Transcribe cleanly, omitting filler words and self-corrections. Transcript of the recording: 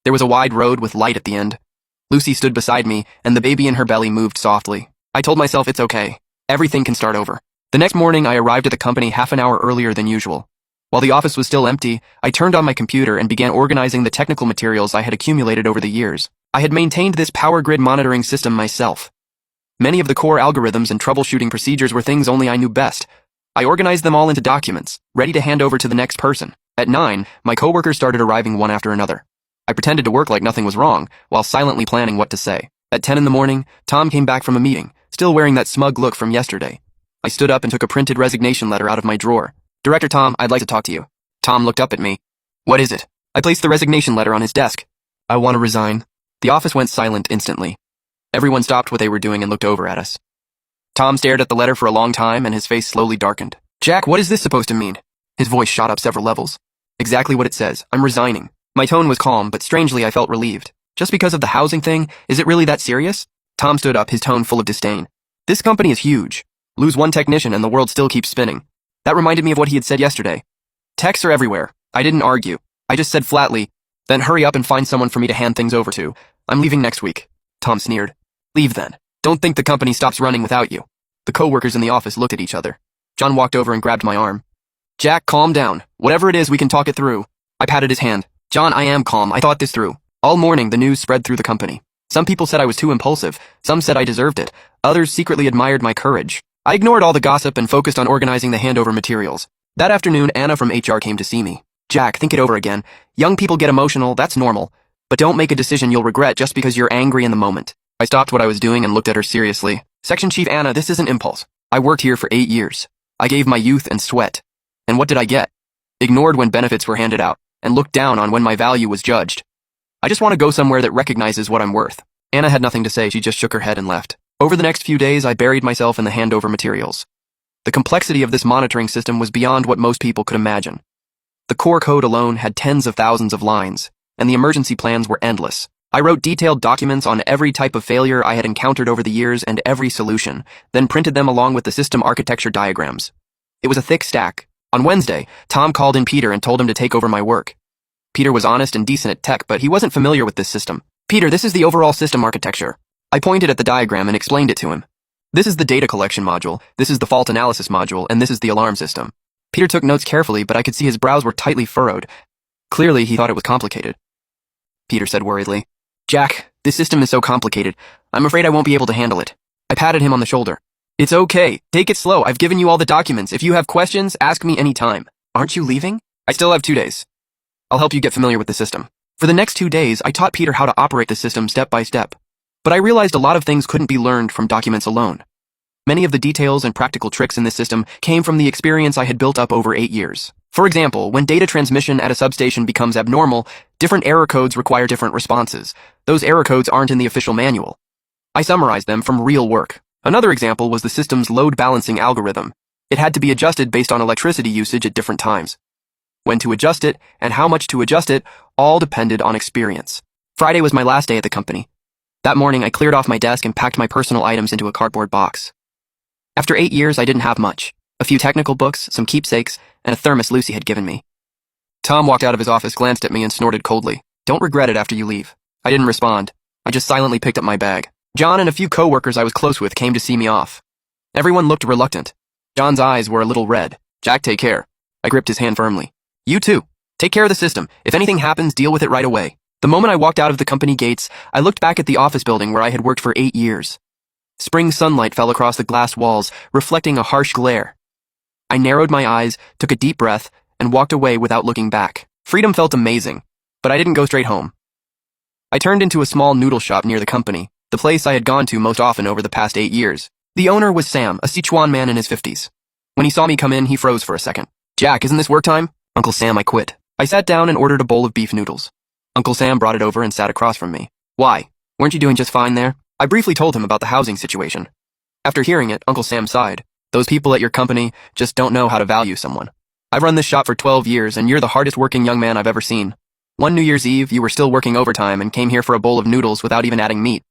There was a wide road with light at the end. Lucy stood beside me, and the baby in her belly moved softly. I told myself it's okay. Everything can start over. The next morning, I arrived at the company half an hour earlier than usual. While the office was still empty, I turned on my computer and began organizing the technical materials I had accumulated over the years. I had maintained this power grid monitoring system myself. Many of the core algorithms and troubleshooting procedures were things only I knew best. I organized them all into documents, ready to hand over to the next person. At 9, my coworkers started arriving one after another. I pretended to work like nothing was wrong, while silently planning what to say. At 10 in the morning, Tom came back from a meeting, still wearing that smug look from yesterday. I stood up and took a printed resignation letter out of my drawer. "Director Tom, I'd like to talk to you." Tom looked up at me. "What is it?" I placed the resignation letter on his desk. "I want to resign." The office went silent instantly. Everyone stopped what they were doing and looked over at us. Tom stared at the letter for a long time, and his face slowly darkened. "Jack, what is this supposed to mean?" His voice shot up several levels. "Exactly what it says. I'm resigning." My tone was calm, but strangely I felt relieved. "Just because of the housing thing? Is it really that serious?" Tom stood up, his tone full of disdain. "This company is huge. Lose one technician and the world still keeps spinning." That reminded me of what he had said yesterday. "Techs are everywhere." I didn't argue. I just said flatly, "Then hurry up and find someone for me to hand things over to. I'm leaving next week." Tom sneered. "Leave then. Don't think the company stops running without you." The co-workers in the office looked at each other. John walked over and grabbed my arm. "Jack, calm down. Whatever it is, we can talk it through." I patted his hand. "John, I am calm. I thought this through." All morning, the news spread through the company. Some people said I was too impulsive. Some said I deserved it. Others secretly admired my courage. I ignored all the gossip and focused on organizing the handover materials. That afternoon, Anna from HR came to see me. "Jack, think it over again. Young people get emotional, that's normal. But don't make a decision you'll regret just because you're angry in the moment." I stopped what I was doing and looked at her seriously. "Section Chief Anna, this isn't impulse. I worked here for 8 years. I gave my youth and sweat. And what did I get? Ignored when benefits were handed out, and looked down on when my value was judged. I just want to go somewhere that recognizes what I'm worth." Anna had nothing to say, she just shook her head and left. Over the next few days, I buried myself in the handover materials. The complexity of this monitoring system was beyond what most people could imagine. The core code alone had tens of thousands of lines, and the emergency plans were endless. I wrote detailed documents on every type of failure I had encountered over the years and every solution, then printed them along with the system architecture diagrams. It was a thick stack. On Wednesday, Tom called in Peter and told him to take over my work. Peter was honest and decent at tech, but he wasn't familiar with this system. "Peter, this is the overall system architecture." I pointed at the diagram and explained it to him. "This is the data collection module, this is the fault analysis module, and this is the alarm system." Peter took notes carefully, but I could see his brows were tightly furrowed. Clearly, he thought it was complicated. Peter said worriedly, "Jack, this system is so complicated. I'm afraid I won't be able to handle it." I patted him on the shoulder. "It's okay. Take it slow. I've given you all the documents. If you have questions, ask me anytime." "Aren't you leaving?" "I still have 2 days. I'll help you get familiar with the system." For the next 2 days, I taught Peter how to operate the system step by step. But I realized a lot of things couldn't be learned from documents alone. Many of the details and practical tricks in this system came from the experience I had built up over 8 years. For example, when data transmission at a substation becomes abnormal, different error codes require different responses. Those error codes aren't in the official manual. I summarized them from real work. Another example was the system's load balancing algorithm. It had to be adjusted based on electricity usage at different times. When to adjust it, and how much to adjust it, all depended on experience. Friday was my last day at the company. That morning, I cleared off my desk and packed my personal items into a cardboard box. After 8 years, I didn't have much. A few technical books, some keepsakes, and a thermos Lucy had given me. Tom walked out of his office, glanced at me, and snorted coldly. "Don't regret it after you leave." I didn't respond. I just silently picked up my bag. John and a few co-workers I was close with came to see me off. Everyone looked reluctant. John's eyes were a little red. "Jack, take care." I gripped his hand firmly. "You too. Take care of the system. If anything happens, deal with it right away." The moment I walked out of the company gates, I looked back at the office building where I had worked for 8 years. Spring sunlight fell across the glass walls, reflecting a harsh glare. I narrowed my eyes, took a deep breath, and walked away without looking back. Freedom felt amazing, but I didn't go straight home. I turned into a small noodle shop near the company, the place I had gone to most often over the past 8 years. The owner was Sam, a Sichuan man in his 50s. When he saw me come in, he froze for a second. "Jack, isn't this work time?" "Uncle Sam, I quit." I sat down and ordered a bowl of beef noodles. Uncle Sam brought it over and sat across from me. "Why? Weren't you doing just fine there?" I briefly told him about the housing situation. After hearing it, Uncle Sam sighed. "Those people at your company just don't know how to value someone. I've run this shop for 12 years, and you're the hardest working young man I've ever seen. One New Year's Eve, you were still working overtime and came here for a bowl of noodles without even adding meat.